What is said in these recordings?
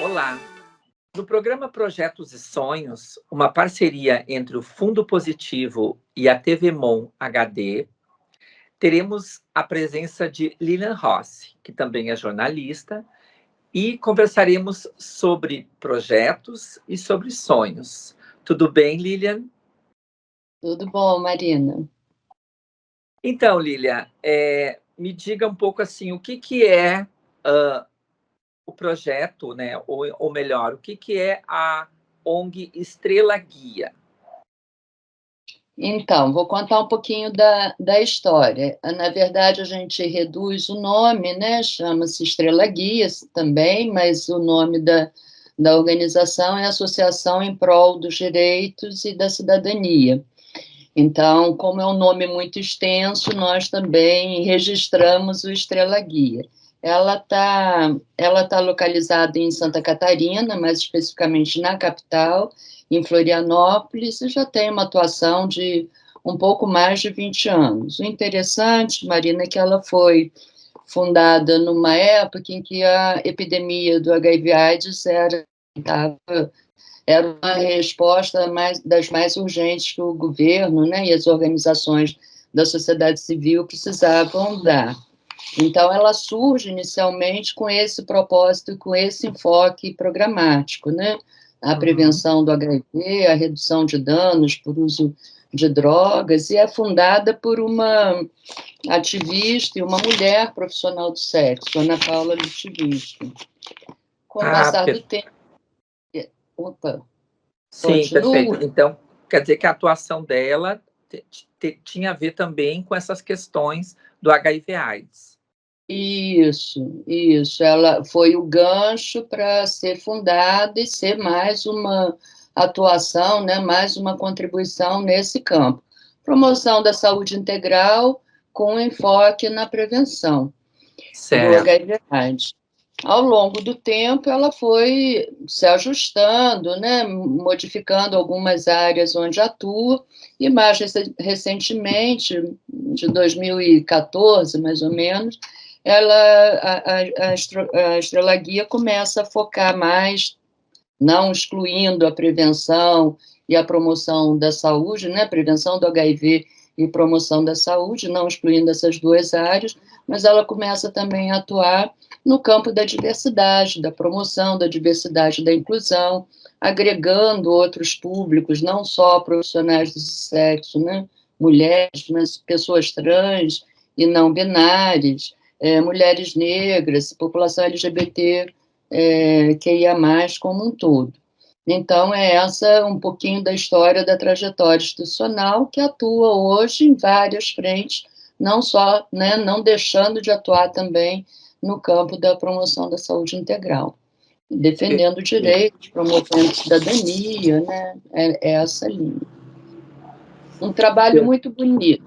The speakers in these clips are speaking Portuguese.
Olá! No programa Projetos e Sonhos, uma parceria entre o Fundo Positivo e a TV Mon HD, teremos a presença de Lilian Rossi, que também é jornalista, e conversaremos sobre projetos e sobre sonhos. Tudo bem, Lilian? Tudo bom, Marina. Então, Lilian, me diga um pouco assim, o que é o projeto, né? Ou melhor, o que é a ONG Estrela Guia? Então, vou contar um pouquinho da história. Na verdade, a gente reduz o nome, né? Chama-se Estrela Guia também, mas o nome da organização é Associação em Prol dos Direitos e da Cidadania. Então, como é um nome muito extenso, nós também registramos o Estrela Guia. Ela tá localizada em Santa Catarina, mais especificamente na capital, em Florianópolis, e já tem uma atuação de um pouco mais de 20 anos. O interessante, Marina, é que ela foi fundada numa época em que a epidemia do HIV/AIDS era uma resposta das mais urgentes que o governo, né, e as organizações da sociedade civil precisavam dar. Então, ela surge inicialmente com esse propósito, com esse enfoque programático, né? A prevenção do HIV, a redução de danos por uso de drogas, e é fundada por uma ativista e uma mulher profissional do sexo, Ana Paula Litvínski. Com o passar do tempo... Opa, sim, perfeito. Então, quer dizer que a atuação dela tinha a ver também com essas questões do HIV/AIDS. Isso. Ela foi o gancho para ser fundada e ser mais uma atuação, né, mais uma contribuição nesse campo. Promoção da saúde integral com enfoque na prevenção do HIV/AIDS. Ao longo do tempo, ela foi se ajustando, né, modificando algumas áreas onde atua, e mais recentemente, de 2014, mais ou menos, a Estrela Guia começa a focar mais, não excluindo a prevenção e a promoção da saúde, né, prevenção do HIV e promoção da saúde, não excluindo essas duas áreas, mas ela começa também a atuar no campo da diversidade, da promoção da diversidade, da inclusão, agregando outros públicos, não só profissionais do sexo, né, mulheres, mas pessoas trans e não binárias, mulheres negras, população LGBT, QIA+, como um todo. Então, essa um pouquinho da história da trajetória institucional, que atua hoje em várias frentes, não só, né, não deixando de atuar também no campo da promoção da saúde integral, defendendo direitos, promovendo cidadania, né, é essa linha. Um trabalho muito bonito.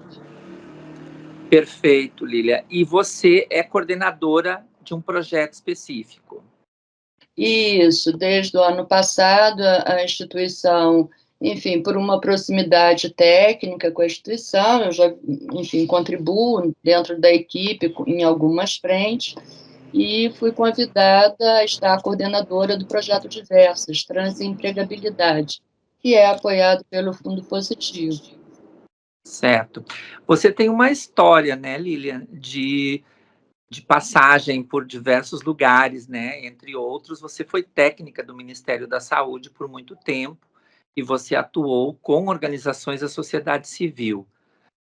Perfeito, Lília. E você é coordenadora de um projeto específico. Isso, desde o ano passado, a instituição, enfim, por uma proximidade técnica com a instituição, eu já, enfim, contribuo dentro da equipe em algumas frentes, e fui convidada a estar coordenadora do projeto Diversas, Trans e Empregabilidade, que é apoiado pelo Fundo Positivo. Certo. Você tem uma história, né, Lilian, de passagem por diversos lugares, né? Entre outros, você foi técnica do Ministério da Saúde por muito tempo e você atuou com organizações da sociedade civil.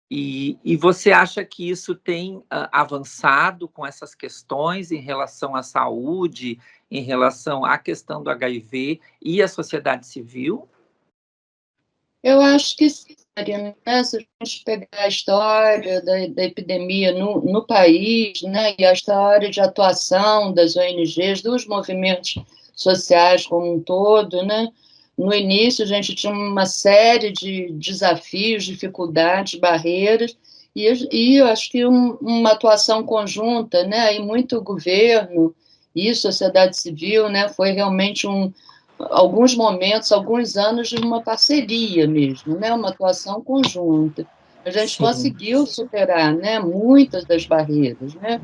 E você acha que isso tem avançado com essas questões em relação à saúde, em relação à questão do HIV e à sociedade civil? Eu acho que sim, Mariana, né? Se a gente pegar a história da epidemia no país, né, e a história de atuação das ONGs, dos movimentos sociais como um todo, né, no início a gente tinha uma série de desafios, dificuldades, barreiras, e eu acho que uma atuação conjunta, né, e muito governo e sociedade civil, né, foi realmente alguns momentos, alguns anos de uma parceria mesmo, né? Uma atuação conjunta. A gente conseguiu superar, né, muitas das barreiras, né?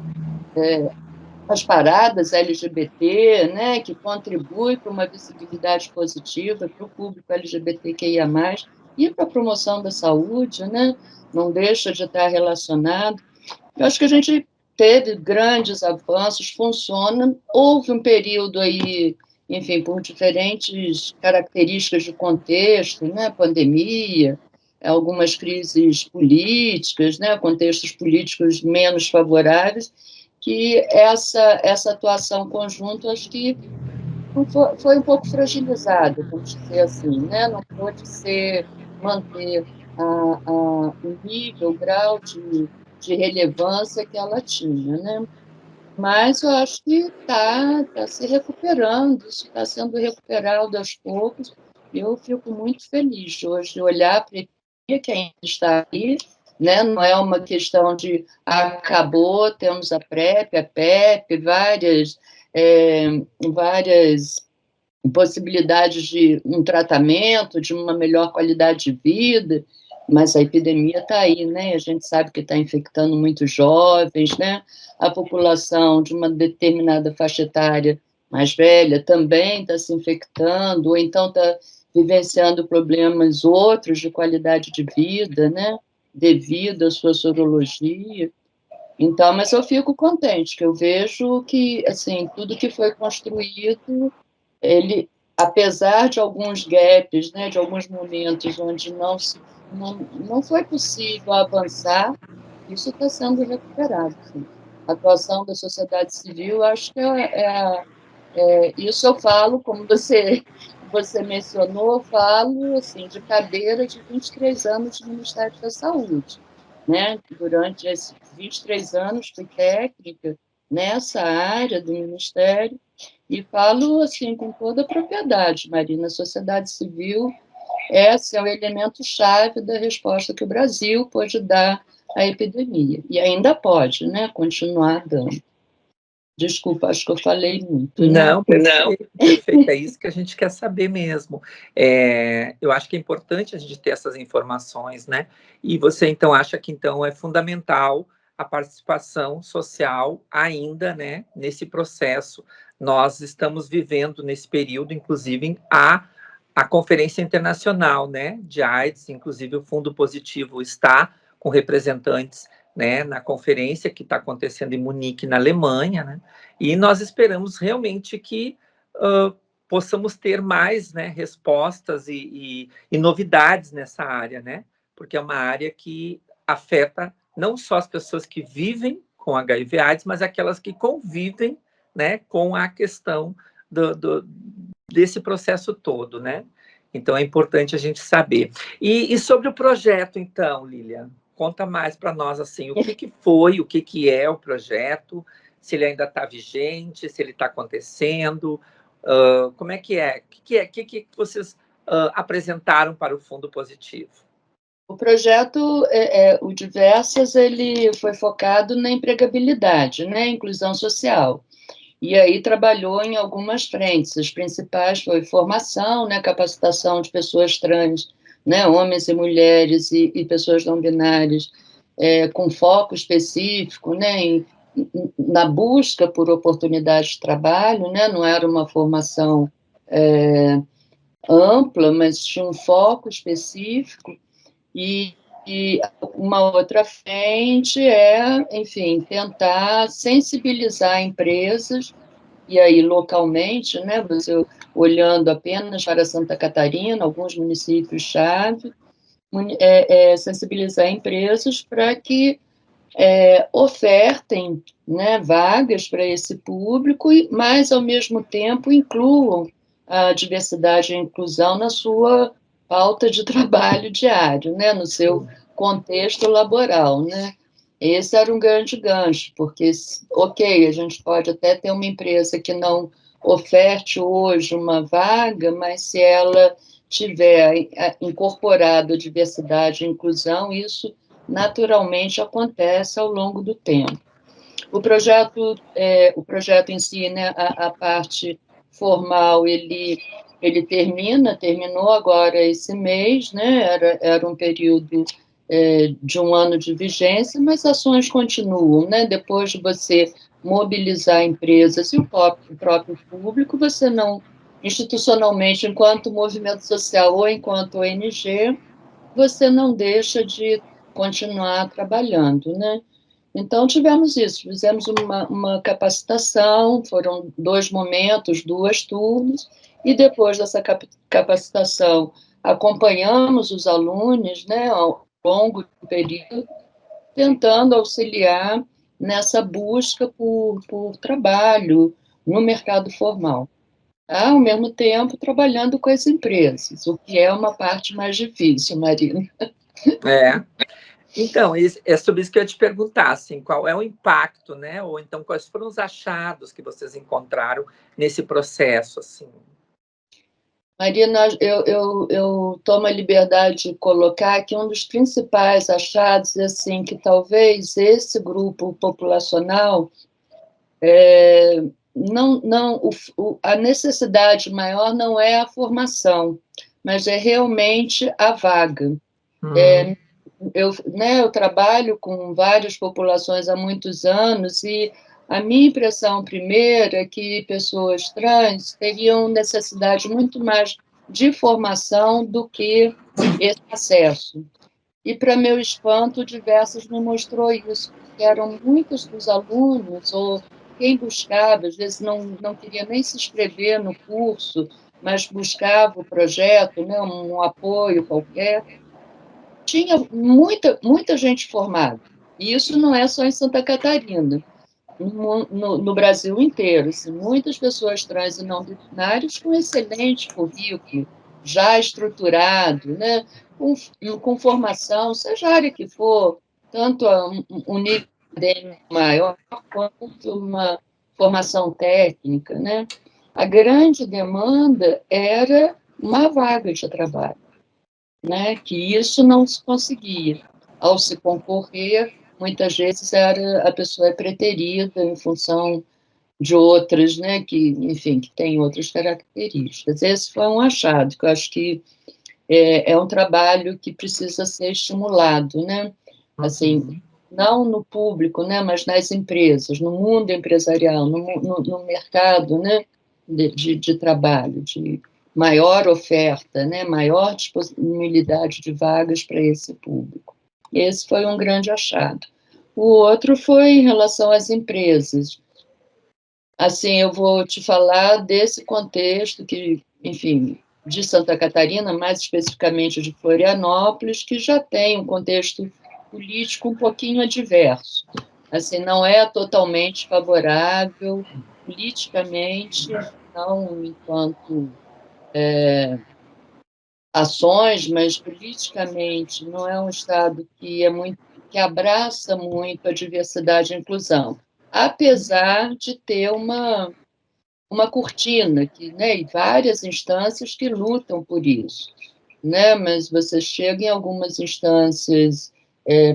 as paradas LGBT, né, que contribui para uma visibilidade positiva para o público LGBTQIA+, e para a promoção da saúde, né, não deixa de estar relacionado. Eu acho que a gente teve grandes avanços, funciona. Houve um período aí, enfim, por diferentes características de contexto, né, pandemia, algumas crises políticas, né, contextos políticos menos favoráveis, que essa atuação conjunta, acho que foi um pouco fragilizada, vamos dizer assim, né? Não pôde manter o nível, o grau de relevância que ela tinha, né? Mas eu acho que está se recuperando, isso está sendo recuperado aos poucos. Eu fico muito feliz hoje de olhar para a economia que ainda está aí, né? Não é uma questão de acabou, temos a PrEP, a PEP, várias possibilidades de um tratamento, de uma melhor qualidade de vida, mas a epidemia está aí, né? A gente sabe que está infectando muitos jovens, né? A população de uma determinada faixa etária mais velha também está se infectando, ou então está vivenciando problemas outros de qualidade de vida, né? Devido à sua sorologia. Então, mas eu fico contente, que eu vejo que, assim, tudo que foi construído ele, apesar de alguns gaps, né, de alguns momentos onde não foi possível avançar, isso está sendo recuperado. Sim. A atuação da sociedade civil, acho que isso eu falo, como você mencionou, eu falo assim, de cadeira de 23 anos de Ministério da Saúde. Né? Durante esses 23 anos fui técnica nessa área do Ministério, e falo assim com toda a propriedade, Marina, a sociedade civil esse é o elemento-chave da resposta que o Brasil pôde dar à epidemia, e ainda pode, né, continuar dando. Desculpa, acho que eu falei muito, né? Não, perfeito, perfeito, é isso que a gente quer saber mesmo. Eu acho que é importante a gente ter essas informações, né? E você, então, acha que, então, é fundamental a participação social ainda, né, nesse processo. Nós estamos vivendo nesse período, inclusive, a Conferência Internacional, né, de AIDS, inclusive o Fundo Positivo está com representantes, né, na conferência que está acontecendo em Munique, na Alemanha, né? E nós esperamos realmente que possamos ter mais, né, respostas e novidades nessa área, né? Porque é uma área que afeta não só as pessoas que vivem com HIV/AIDS, mas aquelas que convivem, né, com a questão desse processo todo, né? Então é importante a gente saber. E sobre o projeto, então, Lilian, conta mais para nós assim, o que foi, o que é o projeto, se ele ainda está vigente, se ele está acontecendo, como é que é? O que vocês apresentaram para o Fundo Positivo? O projeto, o Diversas, ele foi focado na empregabilidade, né, inclusão social. E aí trabalhou em algumas frentes. As principais foi formação, né, capacitação de pessoas trans, né, homens e mulheres e pessoas não binárias, com foco específico, né, na busca por oportunidades de trabalho, né, não era uma formação ampla, mas tinha um foco específico. E uma outra frente enfim, tentar sensibilizar empresas, e aí localmente, né, você olhando apenas para Santa Catarina, alguns municípios-chave, sensibilizar empresas para que ofertem, né, vagas para esse público, mas, ao mesmo tempo, incluam a diversidade e a inclusão na sua pauta de trabalho diário, né, no seu contexto laboral, né. Esse era um grande gancho, porque, ok, a gente pode até ter uma empresa que não oferte hoje uma vaga, mas se ela tiver incorporado a diversidade e a inclusão, isso naturalmente acontece ao longo do tempo. O projeto em si, né, a parte formal, ele terminou agora esse mês, né, era um período de um ano de vigência, mas ações continuam, né, depois de você mobilizar empresas e o próprio público, você não, institucionalmente, enquanto movimento social ou enquanto ONG, você não deixa de continuar trabalhando, né? Então, tivemos isso, fizemos uma capacitação, foram 2 momentos, 2 turmas, e depois dessa capacitação, acompanhamos os alunos, né, ao longo do período, tentando auxiliar nessa busca por trabalho no mercado formal. Ao mesmo tempo, trabalhando com as empresas, o que é uma parte mais difícil, Marina. É. Então, é sobre isso que eu ia te perguntar, assim, qual é o impacto, né? Ou então, quais foram os achados que vocês encontraram nesse processo, assim? Marina, eu tomo a liberdade de colocar que um dos principais achados é assim, que talvez esse grupo populacional a necessidade maior não é a formação, mas é realmente a vaga. Eu trabalho com várias populações há muitos anos e a minha impressão primeira é que pessoas trans teriam necessidade muito mais de formação do que esse acesso. E, para meu espanto, diversas me mostrou isso, porque eram muitos dos alunos, ou quem buscava, às vezes não queria nem se inscrever no curso, mas buscava o projeto, né, um apoio qualquer, tinha muita gente formada. E isso não é só em Santa Catarina, no Brasil inteiro. Assim, muitas pessoas trans e não binárias com excelente currículo, já estruturado, né, com formação, seja a área que for, tanto um nível acadêmico maior quanto uma formação técnica. Né? A grande demanda era uma vaga de trabalho, né, que isso não se conseguia. Ao se concorrer, muitas vezes a pessoa é preterida em função de outras, né, que, enfim, que tem outras características. Esse foi um achado, que eu acho que é um trabalho que precisa ser estimulado, né, assim, não no público, né, mas nas empresas, no mundo empresarial, no mercado, né, de trabalho, de maior oferta, né, maior disponibilidade de vagas para esse público. Esse foi um grande achado. O outro foi em relação às empresas. Assim, eu vou te falar desse contexto que, enfim, de Santa Catarina, mais especificamente de Florianópolis, que já tem um contexto político um pouquinho adverso. Assim, não é totalmente favorável politicamente, não enquanto ações, mas politicamente não é um Estado que abraça muito a diversidade e a inclusão, apesar de ter uma cortina, né, e várias instâncias que lutam por isso. Né, mas você chega em algumas instâncias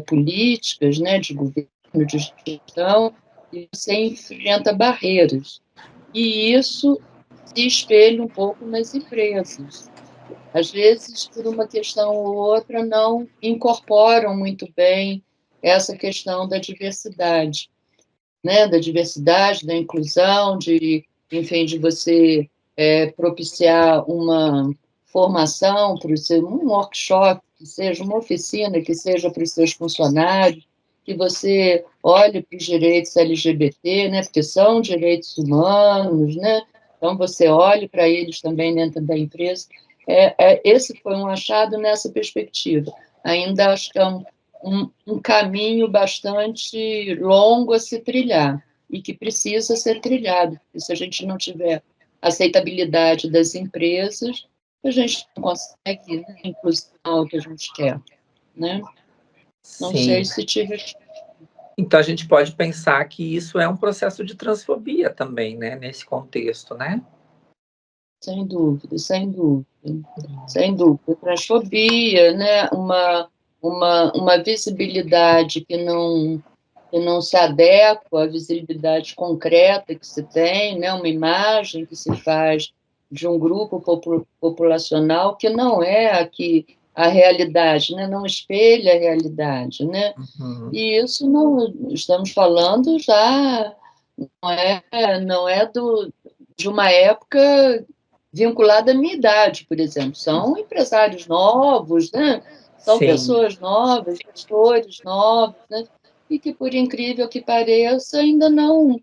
políticas, né, de governo, de gestão, e você enfrenta barreiras. E isso se espelha um pouco nas empresas. Às vezes, por uma questão ou outra, não incorporam muito bem essa questão da diversidade, né? Da diversidade, da inclusão, enfim, de você propiciar uma formação para um workshop, que seja uma oficina, que seja para os seus funcionários, que você olhe para os direitos LGBT, né? Porque são direitos humanos, né? Então, você olhe para eles também dentro da empresa. Esse foi um achado nessa perspectiva. Ainda acho que é um caminho bastante longo a se trilhar e que precisa ser trilhado. E se a gente não tiver aceitabilidade das empresas, a gente não consegue, né, a inclusão que a gente quer. Né? Não sei Sim. se tive... Então, a gente pode pensar que isso é um processo de transfobia também, né, nesse contexto, né? Sem dúvida, sem dúvida. Sem dúvida. Transfobia, né? Uma visibilidade que não se adequa à visibilidade concreta que se tem, né? Uma imagem que se faz de um grupo populacional que não é a realidade, né? Não espelha a realidade, né? E isso não estamos falando já não é de uma época vinculada à minha idade, por exemplo. São empresários novos, né? São Sim. pessoas novas, gestores novos, né? E que, por incrível que pareça, ainda não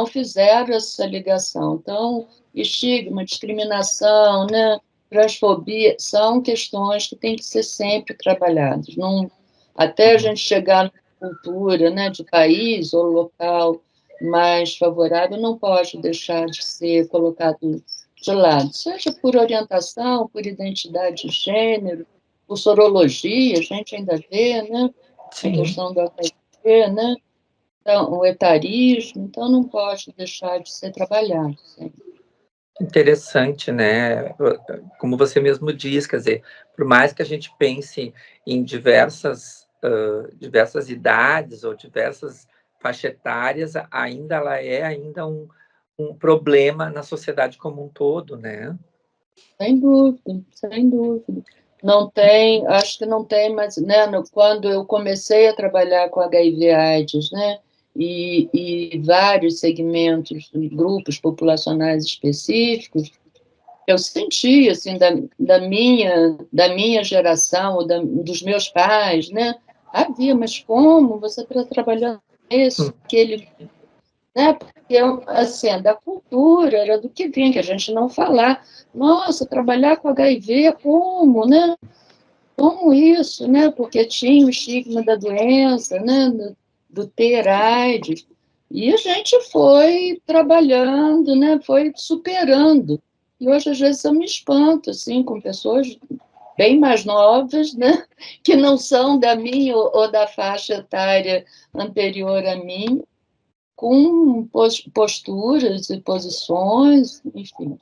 fizeram essa ligação. Então, estigma, discriminação, né? Transfobia, são questões que têm que ser sempre trabalhadas. Não, até a gente chegar na cultura, né, de país ou local mais favorável, não pode deixar de ser colocado de lado, seja por orientação, por identidade de gênero, por sorologia, a gente ainda vê, né, a Sim. questão do HIV, né, então, o etarismo, então não pode deixar de ser trabalhado sempre. Interessante, né? Como você mesmo diz, quer dizer, por mais que a gente pense em diversas idades ou diversas faixas etárias, ainda ela é ainda um problema na sociedade como um todo, né? Sem dúvida, sem dúvida. Não tem, acho que não tem, mas né, quando eu comecei a trabalhar com HIV/AIDS, né, e vários segmentos, grupos populacionais específicos, eu senti assim da minha geração ou dos meus pais, né, havia, mas como você está trabalhando isso, aquele, né? Porque, assim, é da cultura, era do que vinha, que a gente não falar. Nossa, trabalhar com HIV, como, né? Como isso, né? Porque tinha o estigma da doença, né? Do ter AIDS. E a gente foi trabalhando, né? Foi superando. E hoje, às vezes, eu me espanto, assim, com pessoas bem mais novas, né? Que não são da minha ou da faixa etária anterior a mim, com posturas e posições, enfim,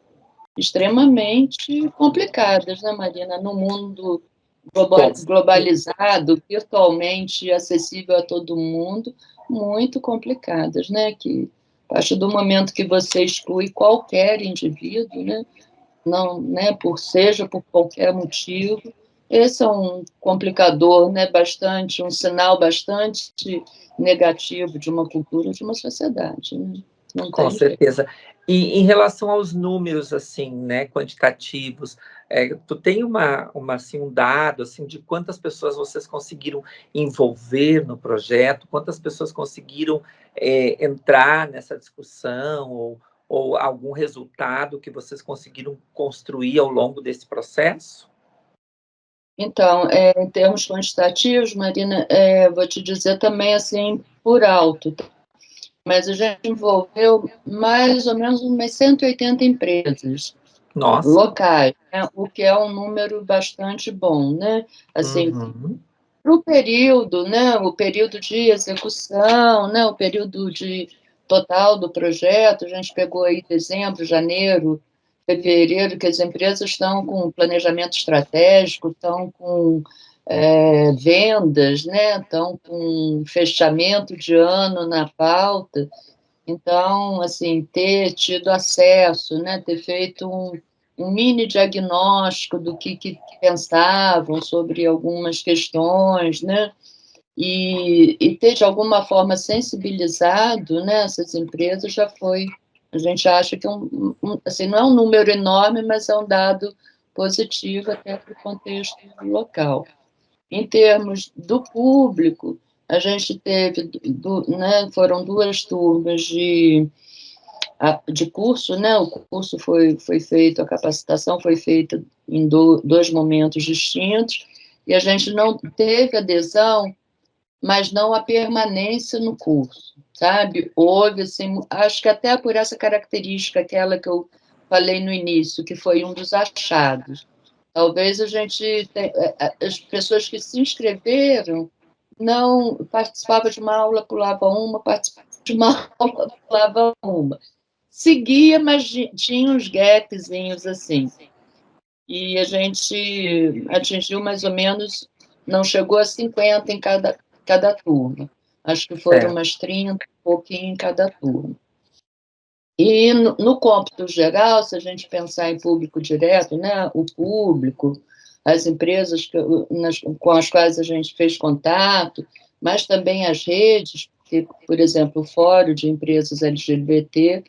extremamente complicadas, né, Marina? No mundo Com globalizado, virtualmente acessível a todo mundo, muito complicadas, né? Que a partir do momento que você exclui qualquer indivíduo, né? Não, né? Seja por qualquer motivo, esse é um complicador, né? Bastante, um sinal bastante negativo de uma cultura, de uma sociedade, né? Não Com tem jeito. certeza. E em relação aos números, assim, né, quantitativos, tu tem assim, um dado, assim, de quantas pessoas vocês conseguiram envolver no projeto, quantas pessoas conseguiram entrar nessa discussão, ou algum resultado que vocês conseguiram construir ao longo desse processo? Então, em termos quantitativos, Marina, vou te dizer também assim por alto, tá? Mas a gente envolveu mais ou menos umas 180 empresas Nossa. locais, né? O que é um número bastante bom, né? Assim, Uhum. para o período, né? O período de execução, né? O período de total do projeto, a gente pegou aí dezembro, janeiro, fevereiro, que as empresas estão com planejamento estratégico, estão com vendas, né? Estão com fechamento de ano na pauta. Então, assim, ter tido acesso, né, ter feito um mini diagnóstico do que pensavam sobre algumas questões, né, e ter, de alguma forma, sensibilizado, né, essas empresas já foi, a gente acha que assim, não é um número enorme, mas é um dado positivo até para o contexto local. Em termos do público, a gente teve, né, foram duas turmas de curso, né? O curso foi feito, a capacitação foi feita em dois momentos distintos, e a gente não teve adesão, mas não a permanência no curso, sabe? Houve, assim, acho que até por essa característica, aquela que eu falei no início, que foi um dos achados. Talvez as pessoas que se inscreveram não participavam de uma aula, pulava uma, participava de uma aula, pulava uma. Seguia, mas tinha uns gapzinhos assim. E a gente atingiu mais ou menos, não chegou a 50 em cada turma. Acho que foram Certo. umas 30, um pouquinho em cada turma. E no cômputo geral, se a gente pensar em público direto, né, o público, as empresas com as quais a gente fez contato, mas também as redes, porque, por exemplo, o Fórum de Empresas LGBT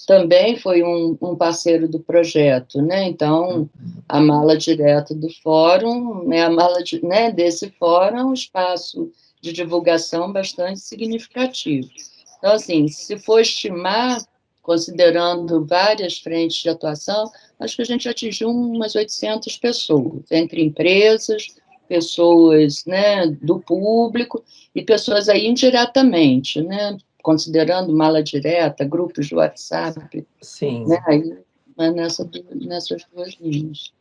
também foi um parceiro do projeto, né? Então, a mala direta do fórum, a mala né, desse fórum é um espaço de divulgação bastante significativo. Então, assim, se for estimar, considerando várias frentes de atuação, acho que a gente atingiu umas 800 pessoas, entre empresas, pessoas, né, do público e pessoas aí indiretamente, né, considerando mala direta, grupos de WhatsApp, Sim. né, aí, nessas duas linhas.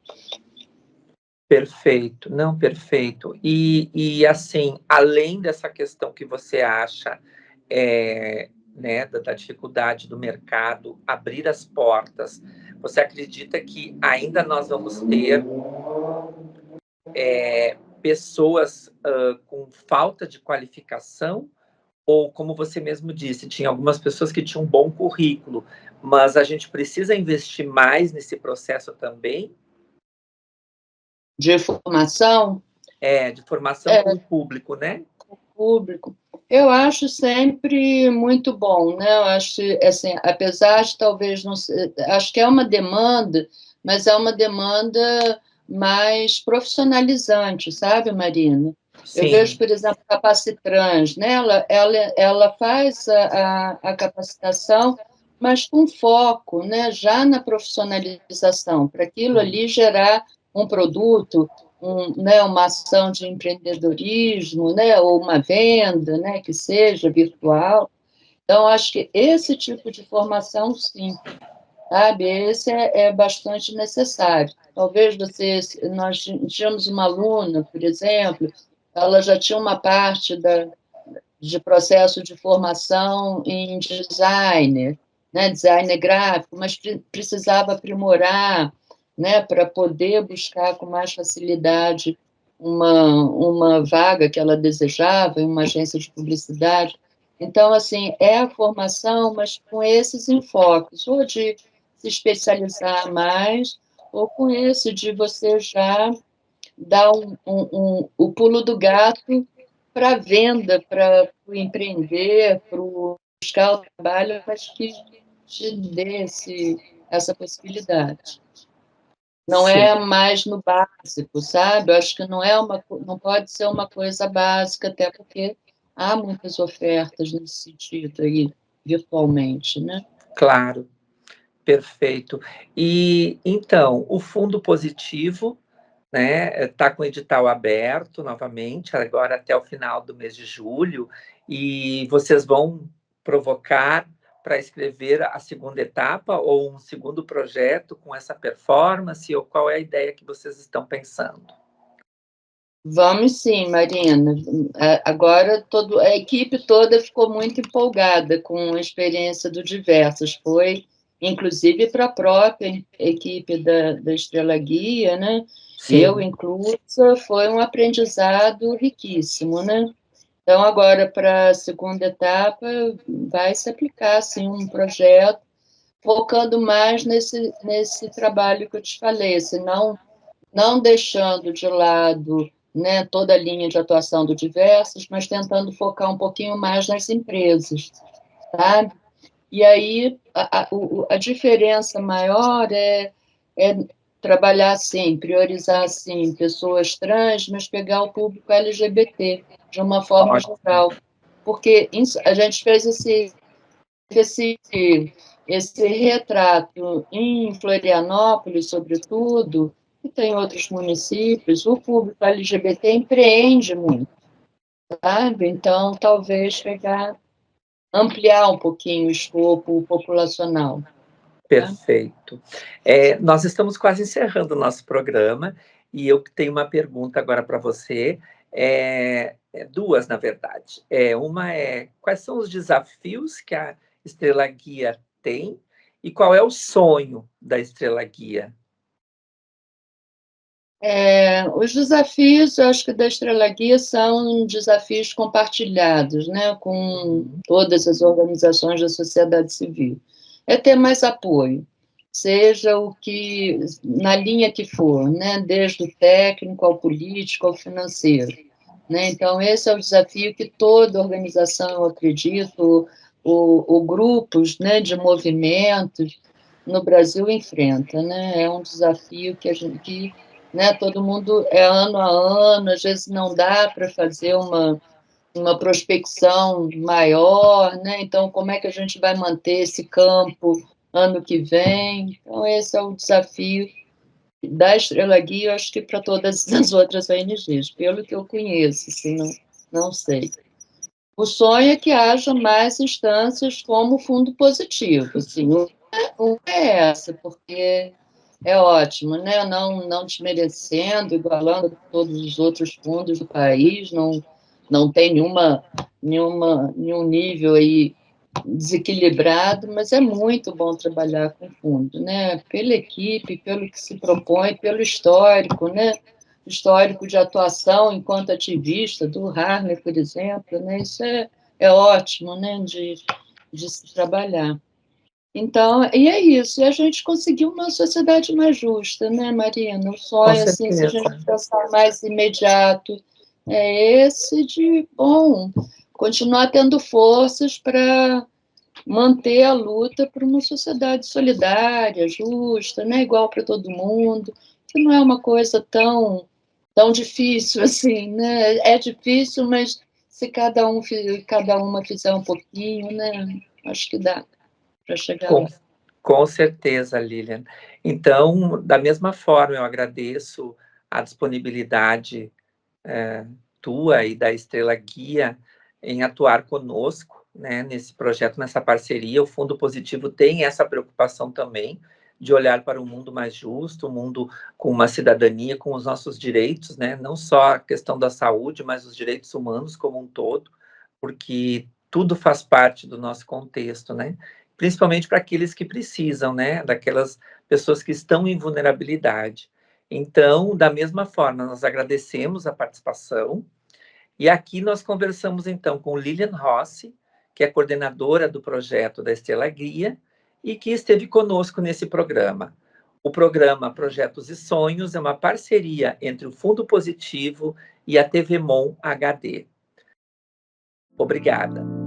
Perfeito, não, perfeito. E assim, além dessa questão que você acha, né, da dificuldade do mercado abrir as portas, você acredita que ainda nós vamos ter pessoas com falta de qualificação? Ou, como você mesmo disse, tinha algumas pessoas que tinham um bom currículo, mas a gente precisa investir mais nesse processo também? De formação? De formação com o público, né? Público. Eu acho sempre muito bom, né? Eu acho, assim, apesar de talvez não ser, acho que é uma demanda, mas é uma demanda mais profissionalizante, sabe, Marina? Sim. Eu vejo, por exemplo, a Capacitrans, né? Ela faz a capacitação, mas com foco, né? Já na profissionalização, para aquilo ali gerar um produto, né, uma ação de empreendedorismo, né, ou uma venda, né, que seja virtual. Então, acho que esse tipo de formação, sim, sabe, esse é bastante necessário. Talvez nós tínhamos uma aluna, por exemplo, ela já tinha uma parte de processo de formação em designer, né, designer gráfico, mas precisava aprimorar, né, para poder buscar com mais facilidade uma vaga que ela desejava em uma agência de publicidade. Então, assim, é a formação, mas com esses enfoques, ou de se especializar mais, ou com esse de você já dar o pulo do gato para a venda, para o empreender, para buscar o trabalho, mas que te dê essa possibilidade. Não Sim. é mais no básico, sabe? Eu acho que não pode ser uma coisa básica, até porque há muitas ofertas nesse sentido aí, virtualmente, né? Claro, perfeito. E então, o Fundo Positivo, né, está com o edital aberto novamente, agora até o final do mês de julho, e vocês vão provocar para escrever a segunda etapa ou um segundo projeto com essa performance, ou qual é a ideia que vocês estão pensando? Vamos sim, Marina. Agora a equipe toda ficou muito empolgada com a experiência do Diversas. Foi, inclusive, para a própria equipe da Estrela Guia, né? Sim. Eu inclusa, foi um aprendizado riquíssimo, né? Então, agora, para a segunda etapa, vai se aplicar, sim, um projeto focando mais nesse trabalho que eu te falei, senão não deixando de lado, né, toda a linha de atuação do Diversas, mas tentando focar um pouquinho mais nas empresas, sabe? E aí a diferença maior é trabalhar assim, priorizar assim, pessoas trans, mas pegar o público LGBT de uma forma geral, porque a gente fez esse, esse retrato em Florianópolis, sobretudo, e tem outros municípios, o público LGBT empreende muito, sabe? Então, talvez ampliar um pouquinho o escopo populacional. Perfeito. Nós estamos quase encerrando o nosso programa, e eu tenho uma pergunta agora para você, duas, na verdade. Uma quais são os desafios que a Estrela Guia tem, e qual é o sonho da Estrela Guia? Os desafios, eu acho que da Estrela Guia são desafios compartilhados, né, com todas as organizações da sociedade civil. É ter mais apoio, seja o que, na linha que for, né, desde o técnico ao político ao financeiro. né? Então, esse é o desafio que toda organização, eu acredito, grupos, né, de movimentos no Brasil enfrenta, né? É um desafio que a gente, né, todo mundo é ano a ano, às vezes não dá para fazer uma prospecção maior, né? Então, como é que a gente vai manter esse campo ano que vem? Então, esse é o desafio da Estrela Guia, eu acho que para todas as outras ONGs, pelo que eu conheço, assim, não sei. O sonho é que haja mais instâncias como fundo positivo, assim, uma é essa, porque é ótimo, né? Não desmerecendo, igualando todos os outros fundos do país, não tem nenhum nível aí desequilibrado, mas é muito bom trabalhar com fundo, né? Pela equipe, pelo que se propõe, pelo histórico, né? Histórico de atuação enquanto ativista do Harner, por exemplo, né? Isso é ótimo, né? De se trabalhar. Então, e é isso, e a gente conseguiu uma sociedade mais justa, né, Marina? O Com sonho, assim, se a certeza. gente pensar mais imediato, é esse de, bom, continuar tendo forças para manter a luta por uma sociedade solidária, justa, né, igual para todo mundo, que não é uma coisa tão difícil assim, né? É difícil, mas se cada uma fizer um pouquinho, né, acho que dá para chegar Com, lá. com certeza, Lilian. Então, da mesma forma, eu agradeço a disponibilidade tua e da Estrela Guia em atuar conosco, né, nesse projeto, nessa parceria. O Fundo Positivo tem essa preocupação também de olhar para um mundo mais justo, um mundo com uma cidadania, com os nossos direitos, né, não só a questão da saúde, mas os direitos humanos como um todo, porque tudo faz parte do nosso contexto, né? Principalmente para aqueles que precisam, né? Daquelas pessoas que estão em vulnerabilidade. Então, da mesma forma, nós agradecemos a participação e aqui nós conversamos então com Lilian Rossi, que é coordenadora do projeto da Estrela Guia e que esteve conosco nesse programa. O programa Projetos e Sonhos é uma parceria entre o Fundo Positivo e a TV Mon HD. Obrigada.